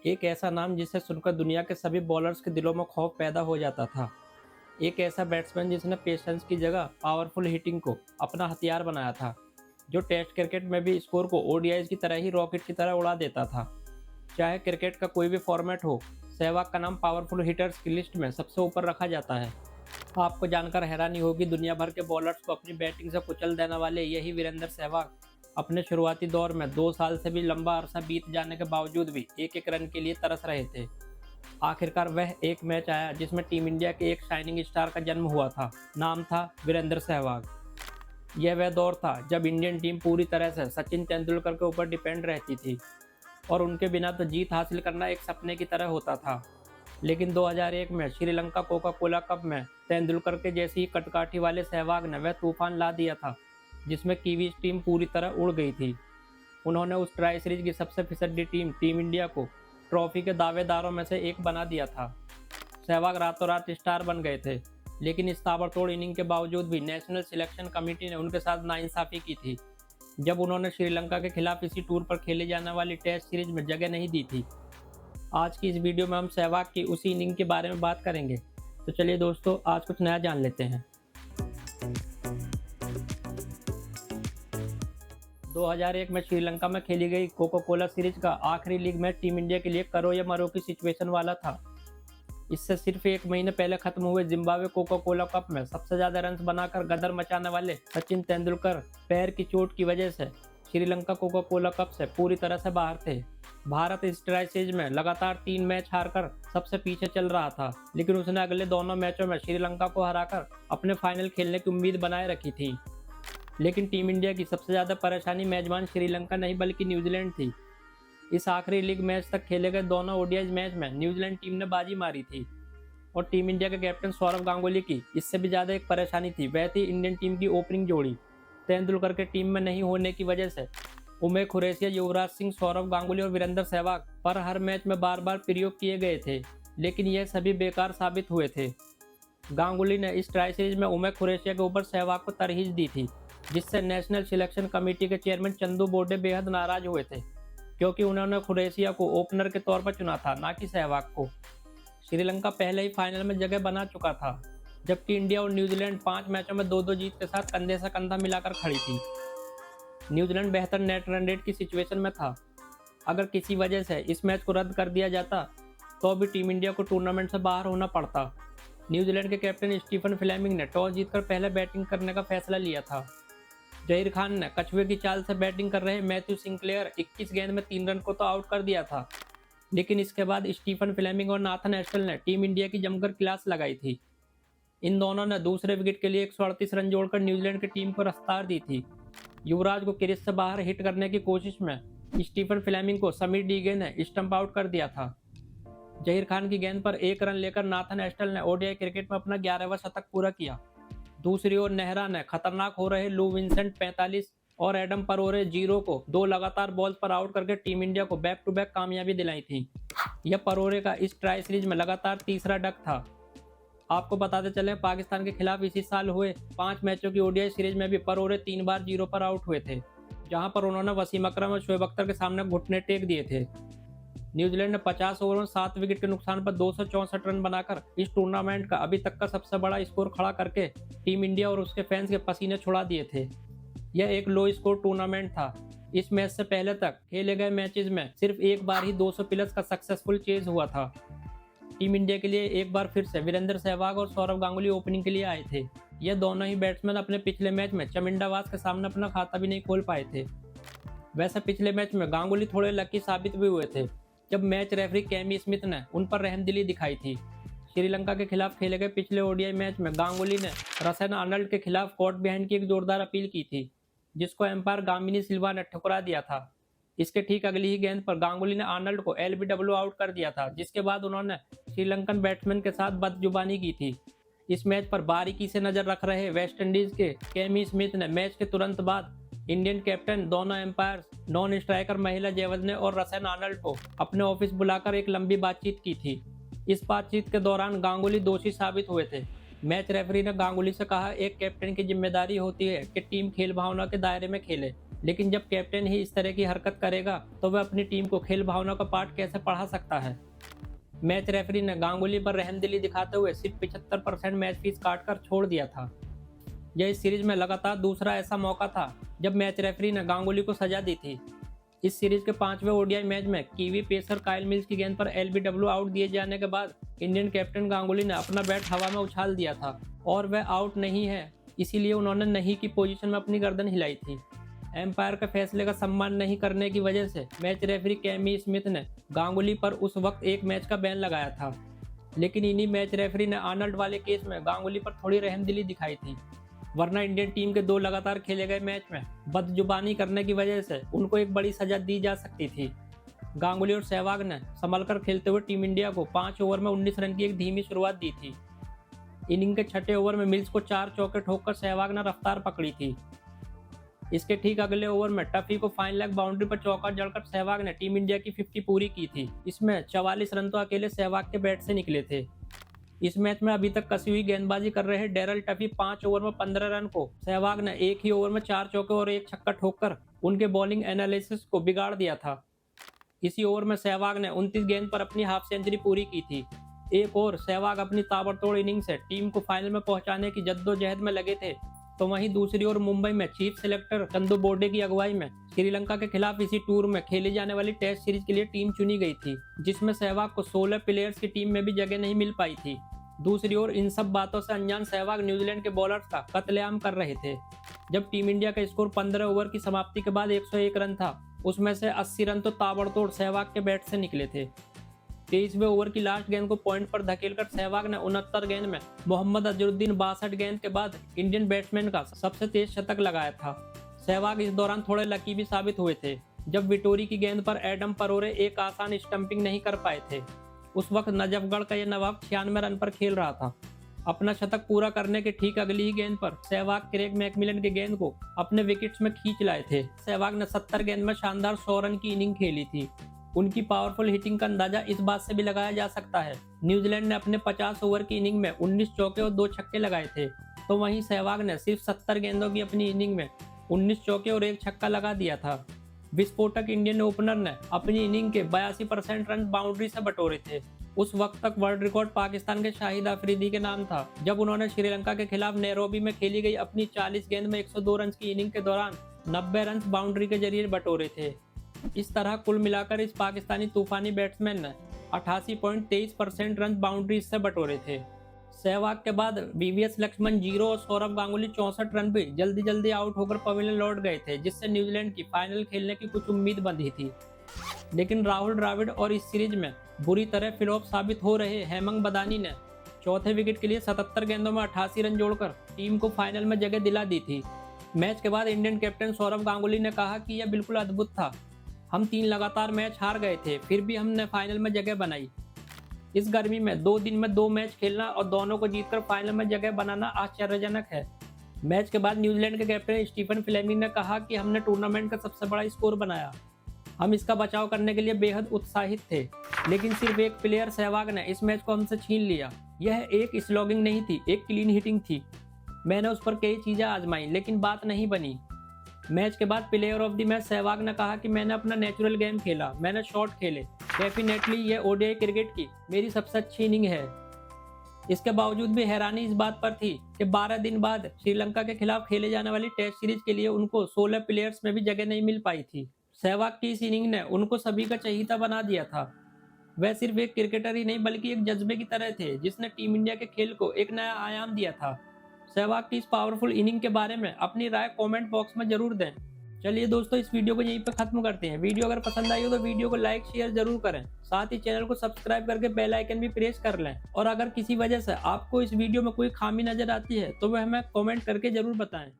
एक ऐसा नाम जिसे सुनकर दुनिया के सभी बॉलर्स के दिलों में खौफ पैदा हो जाता था। एक ऐसा बैट्समैन जिसने पेशेंस की जगह पावरफुल हिटिंग को अपना हथियार बनाया था, जो टेस्ट क्रिकेट में भी स्कोर को ओडीआईज़ की तरह ही रॉकेट की तरह उड़ा देता था। चाहे क्रिकेट का कोई भी फॉर्मेट हो, सहवाग का नाम पावरफुल हिटर्स की लिस्ट में सबसे ऊपर रखा जाता है। आपको जानकर हैरानी होगी, दुनिया भर के बॉलर्स को अपनी बैटिंग से कुचल देने वाले यही वीरेंद्र सहवाग अपने शुरुआती दौर में 2 साल से भी लंबा अरसा बीत जाने के बावजूद भी एक-एक रन के लिए तरस रहे थे। आखिरकार वह एक मैच आया जिसमें टीम इंडिया के एक शाइनिंग स्टार का जन्म हुआ था। नाम था वीरेंद्र सहवाग। यह वह दौर था जब इंडियन टीम पूरी तरह से सचिन तेंदुलकर के ऊपर डिपेंड रहती थी और उनके बिना तो जीत हासिल करना एक सपने की तरह होता था। लेकिन 2001 में श्रीलंका कोका कोला कप में तेंदुलकर के जैसी ही कटकाठी वाले सहवाग ने वह तूफान ला दिया था जिसमें कीवीज टीम पूरी तरह उड़ गई थी। उन्होंने उस ट्राई सीरीज की सबसे फिसड्डी टीम इंडिया को ट्रॉफी के दावेदारों में से एक बना दिया था। सहवाग रातों रात स्टार बन गए थे, लेकिन इस ताबड़तोड़ इनिंग के बावजूद भी नेशनल सिलेक्शन कमेटी ने उनके साथ नाइंसाफी की थी जब उन्होंने श्रीलंका के खिलाफ इसी टूर पर खेली जाने वाली टेस्ट सीरीज में जगह नहीं दी थी। आज की इस वीडियो में हम सहवाग की उसी इनिंग के बारे में बात करेंगे। तो चलिए दोस्तों, आज कुछ नया जान लेते हैं। 2001 में श्रीलंका में खेली गई कोका कोला सीरीज का आखिरी लीग मैच टीम इंडिया के लिए करो या मरो की सिचुएशन वाला था। इससे सिर्फ एक महीने पहले खत्म हुए जिम्बाब्वे कोका कोला कप में सबसे ज्यादा रन बनाकर गदर मचाने वाले सचिन तेंदुलकर पैर की चोट की वजह से श्रीलंका कोका कोला कप से पूरी तरह से बाहर थे। भारत इस ट्राई सीरीज में लगातार 3 मैच हारकर सबसे पीछे चल रहा था, लेकिन उसने अगले दोनों मैचों में श्रीलंका को हराकर अपने फाइनल खेलने की उम्मीद बनाए रखी थी। लेकिन टीम इंडिया की सबसे ज़्यादा परेशानी मेजबान श्रीलंका नहीं बल्कि न्यूजीलैंड थी। इस आखिरी लीग मैच तक खेले गए दोनों ओडीआई मैच में न्यूजीलैंड टीम ने बाजी मारी थी और टीम इंडिया के कैप्टन सौरव गांगुली की इससे भी ज़्यादा एक परेशानी थी। वह थी इंडियन टीम की ओपनिंग जोड़ी। तेंदुलकर के टीम में नहीं होने की वजह से उमेश खुरेशिया, युवराज सिंह, सौरव गांगुली और वीरेंद्र सहवाग पर हर मैच में बार बार प्रयोग किए गए थे, लेकिन यह सभी बेकार साबित हुए थे। गांगुली ने इस ट्राई सीरीज में उमेश खुरेशिया के ऊपर सहवाग को तरहीज दी थी, जिससे नेशनल सिलेक्शन कमेटी के चेयरमैन चंदू बोर्डे बेहद नाराज हुए थे, क्योंकि उन्होंने खुरेशिया को ओपनर के तौर पर चुना था, ना कि सहवाग को। श्रीलंका पहले ही फाइनल में जगह बना चुका था, जबकि इंडिया और न्यूजीलैंड 5 मैचों में 2-2 जीत के साथ कंधे से कंधा मिलाकर खड़ी थी। न्यूजीलैंड बेहतर नेट रन रेट की सिचुएशन में था। अगर किसी वजह से इस मैच को रद्द कर दिया जाता तो भी टीम इंडिया को टूर्नामेंट से बाहर होना पड़ता। न्यूजीलैंड के कैप्टन स्टीफन फ्लेमिंग ने टॉस जीतकर पहले बैटिंग करने का फैसला लिया था। जहीर खान ने कछुए की चाल से बैटिंग कर रहे मैथ्यू सिंक्लेयर 21 गेंद में 3 रन को तो आउट कर दिया था, लेकिन इसके बाद स्टीफन फ्लेमिंग और नाथन एस्टल ने टीम इंडिया की जमकर क्लास लगाई थी। इन दोनों ने दूसरे विकेट के लिए 138 रन जोड़कर न्यूजीलैंड की टीम को रफ्तार दी थी। युवराज को क्रीज से बाहर हिट करने की कोशिश में स्टीफन फ्लेमिंग को समीर डीगे ने स्टंप आउट कर दिया था। जहीर खान की गेंद पर 1 रन लेकर नाथन एस्टल ने ओडीआई क्रिकेट में अपना 11वां शतक पूरा किया। दूसरी ओर नेहरा ने खतरनाक हो रहे लू विंसेंट 45 और एडम परोरे 0 को 2 लगातार बॉल पर आउट करके टीम इंडिया को बैक टू बैक कामयाबी दिलाई थी। यह परोरे का इस ट्राई सीरीज में लगातार तीसरा डक था। आपको बताते चले, पाकिस्तान के खिलाफ इसी साल हुए 5 मैचों की ओडीआई सीरीज में भी परोरे 3 बार 0 पर आउट हुए थे, जहां पर उन्होंने वसीम अकरम और शोएब अख्तर के सामने घुटने टेक दिए थे। न्यूजीलैंड ने 50 ओवर में 7 विकेट के नुकसान पर 264 रन बनाकर इस टूर्नामेंट का अभी तक का सबसे बड़ा स्कोर खड़ा करके टीम इंडिया और उसके फैंस के पसीने छुड़ा दिए थे। यह एक लो स्कोर टूर्नामेंट था। इस मैच से पहले तक खेले गए मैचेस में सिर्फ एक बार ही 200 प्लस का सक्सेसफुल चेज हुआ था। टीम इंडिया के लिए एक बार फिर से वीरेंद्र सहवाग और सौरव गांगुली ओपनिंग के लिए आए थे। ये दोनों ही बैट्समैन अपने पिछले मैच में चमिंडावास के सामने अपना खाता भी नहीं खोल पाए थे। वैसे पिछले मैच में गांगुली थोड़े लकी साबित भी हुए थे, जब मैच रेफरी कैमी स्मिथ ने उन पर रहमदिली दिखाई थी। श्रीलंका के खिलाफ खेले गए पिछले ओडीआई मैच में गांगुली ने रसेन आर्नल्ड के खिलाफ कोर्ट बिहाइंड की एक जोरदार अपील की थी, जिसको एम्पायर गामिनी सिल्वा ने ठुकरा दिया था। इसके ठीक अगली ही गेंद पर गांगुली ने आर्नल्ड को एलबीडब्ल्यू आउट कर दिया था, जिसके बाद उन्होंने श्रीलंकन बैट्समैन के साथ बदजुबानी की थी। इस मैच पर बारीकी से नजर रख रहे वेस्टइंडीज के केमी स्मिथ ने मैच के तुरंत बाद इंडियन कैप्टन, दोनों एम्पायर्स, नॉन स्ट्राइकर महिला जयवर्धने और रसेन आर्नल्ड को अपने ऑफिस बुलाकर एक लंबी बातचीत की थी। इस बातचीत के दौरान गांगुली दोषी साबित हुए थे। मैच रेफरी ने गांगुली से कहा, एक कैप्टन की जिम्मेदारी होती है कि टीम खेल भावना के दायरे में खेले। लेकिन जब कैप्टन ही इस तरह की हरकत करेगा तो वह अपनी टीम को खेल भावना का पाठ कैसे पढ़ा सकता है। मैच रेफरी ने गांगुली पर रहमदिली दिखाते हुए सिर्फ 75% मैच फीस काट कर छोड़ दिया था। यह इस सीरीज में लगातार दूसरा ऐसा मौका था जब मैच रेफरी ने गांगुली को सजा दी थी। इस सीरीज के 5वें ओडीआई मैच में कीवी पेसर काइल मिल्स की गेंद पर एलबीडब्ल्यू आउट दिए जाने के बाद इंडियन कैप्टन गांगुली ने अपना बैट हवा में उछाल दिया था और वह आउट नहीं है, इसीलिए उन्होंने नहीं की पोजीशन में अपनी गर्दन हिलाई थी। एम्पायर के फैसले का सम्मान नहीं करने की वजह से मैच रेफरी कैमी स्मिथ ने गांगुली पर उस वक्त एक मैच का बैन लगाया था, लेकिन इन्हीं मैच रेफरी ने आर्नल्ड वाले केस में गांगुली पर थोड़ी रहमदिली दिखाई थी, वरना इंडियन टीम के 2 लगातार खेले गए मैच में बदजुबानी करने की वजह से उनको एक बड़ी सजा दी जा सकती थी। गांगुली और सहवाग ने संभलकर खेलते हुए टीम इंडिया को 5 ओवर में 19 रन की एक धीमी शुरुआत दी थी। इनिंग के 6ठे ओवर में मिल्स को 4 चौके ठोककर सहवाग ने रफ्तार पकड़ी थी। इसके ठीक अगले ओवर में टफी को फाइन लेग बाउंड्री पर चौका जड़कर सहवाग ने टीम इंडिया की 50 पूरी की थी। इसमें 44 रन तो अकेले सहवाग के बैट से निकले थे। इस मैच में अभी तक कसी हुई गेंदबाजी कर रहे डेरल टफी 5 ओवर में 15 रन को सहवाग ने एक ही ओवर में 4 चौके और एक छक्का ठोककर उनके बॉलिंग एनालिसिस को बिगाड़ दिया था। इसी ओवर में सहवाग ने 29 गेंद पर अपनी हाफ सेंचुरी पूरी की थी। एक और सहवाग अपनी ताबड़तोड़ इनिंग से टीम को फाइनल में पहुंचाने की जद्दोजहद में लगे थे, तो वहीं दूसरी ओर मुंबई में चीफ सेलेक्टर चंदू बोर्डे की अगुवाई में श्रीलंका के खिलाफ इसी टूर में खेली जाने वाली टेस्ट सीरीज के लिए टीम चुनी गई थी, जिसमें सहवाग को 16 प्लेयर्स की टीम में भी जगह नहीं मिल पाई थी। दूसरी ओर इन सब बातों से अनजान सहवाग न्यूजीलैंड के बॉलर्स का कत्लेआम कर रहे थे। जब टीम इंडिया का स्कोर 15 ओवर की समाप्ति के बाद 101 रन था, उसमें से 80 रन तो ताबड़तोड़ सहवाग के बैट से निकले थे। 23वें ओवर की लास्ट गेंद को पॉइंट पर धकेलकर सहवाग ने 69 गेंद में मोहम्मद अजरुद्दीन 62 गेंद के बाद इंडियन बैट्समैन का सबसे तेज शतक लगाया था। सहवाग इस दौरान थोड़े लकी भी साबित हुए थे, जब विटोरी की गेंद पर एडम परोरे एक आसान स्टंपिंग नहीं कर पाए थे। उस वक्त नजफगढ़ का यह नवाब 96 रन पर खेल रहा था। अपना शतक पूरा करने के ठीक अगली ही गेंद पर सहवाग क्रेग मैकमिलन की गेंद को अपने विकेट्स में खींच लाए थे। सहवाग ने 70 गेंद में शानदार 100 रन की इनिंग खेली थी। उनकी पावरफुल हिटिंग का अंदाजा इस बात से भी लगाया जा सकता है, न्यूजीलैंड ने अपने 50 ओवर की इनिंग में 19 चौके और 2 छक्के लगाए थे, तो वहीं सहवाग ने सिर्फ 70 गेंदों की अपनी इनिंग में 19 चौके और 1 छक्का लगा दिया था। विस्फोटक इंडियन ओपनर ने अपनी इनिंग के 82% रन बाउंड्री से बटोरे थे। उस वक्त तक वर्ल्ड रिकॉर्ड पाकिस्तान के शाहिद अफरीदी के नाम था, जब उन्होंने श्रीलंका के खिलाफ नैरोबी में खेली गई अपनी 40 गेंद में 102 रन की इनिंग के दौरान 90 रन बाउंड्री के जरिए बटोरे थे। इस तरह कुल मिलाकर इस पाकिस्तानी तूफानी बैट्समैन ने 88.23% रन बाउंड्री से बटोरे थे। सहवाग के बाद वीवीएस लक्ष्मण 0 और सौरभ गांगुली 64 रन भी जल्दी आउट होकर पवेलियन लौट गए थे, जिससे न्यूजीलैंड की फाइनल खेलने की कुछ उम्मीद बंधी थी। लेकिन राहुल द्रविड़ और इस सीरीज में बुरी तरह फ्लॉप साबित हो रहे हेमंग बदानी ने चौथे विकेट के लिए 77 गेंदों में 88 रन जोड़कर टीम को फाइनल में जगह दिला दी थी। मैच के बाद इंडियन कैप्टन सौरभ गांगुली ने कहा कि यह बिल्कुल अद्भुत था। हम 3 लगातार मैच हार गए थे, फिर भी हमने फाइनल में जगह बनाई। इस गर्मी में 2 दिन में 2 मैच खेलना और दोनों को जीतकर फाइनल में जगह बनाना आश्चर्यजनक है। मैच के बाद न्यूजीलैंड के कैप्टन स्टीफन फ्लेमिंग ने कहा कि हमने टूर्नामेंट का सबसे बड़ा स्कोर बनाया। हम इसका बचाव करने के लिए बेहद उत्साहित थे, लेकिन सिर्फ एक प्लेयर सहवाग ने इस मैच को हमसे छीन लिया। यह एक स्लॉगिंग नहीं थी, एक क्लीन हिटिंग थी। मैंने उस पर कई चीज़ें आजमाई, लेकिन बात नहीं बनी। मैच के बाद player of the match Sehwag ने कहा कि मैंने अपना नेचुरल गेम खेला, मैंने शॉट खेले। डेफिनेटली ये ओडीआई क्रिकेट की मेरी सबसे अच्छी इनिंग है। इसके बावजूद भी हैरानी इस बात पर थी कि 12 दिन बाद श्रीलंका के खिलाफ खेले जाने वाली टेस्ट सीरीज के लिए उनको 16 प्लेयर्स में भी जगह नहीं मिल पाई थी। सहवाग की इस इनिंग ने उनको सभी का चहीता बना दिया था। वह सिर्फ एक क्रिकेटर ही नहीं बल्कि एक जज्बे की तरह थे, जिसने टीम इंडिया के खेल को एक नया आयाम दिया था। सहवाग की इस पावरफुल इनिंग के बारे में अपनी राय कमेंट बॉक्स में जरूर दें। चलिए दोस्तों, इस वीडियो को यहीं पर खत्म करते हैं। वीडियो अगर पसंद आई हो तो वीडियो को लाइक शेयर जरूर करें, साथ ही चैनल को सब्सक्राइब करके बेल आइकन भी प्रेस कर लें। और अगर किसी वजह से आपको इस वीडियो में कोई खामी नजर आती है तो वह हमें कमेंट करके जरूर बताएं।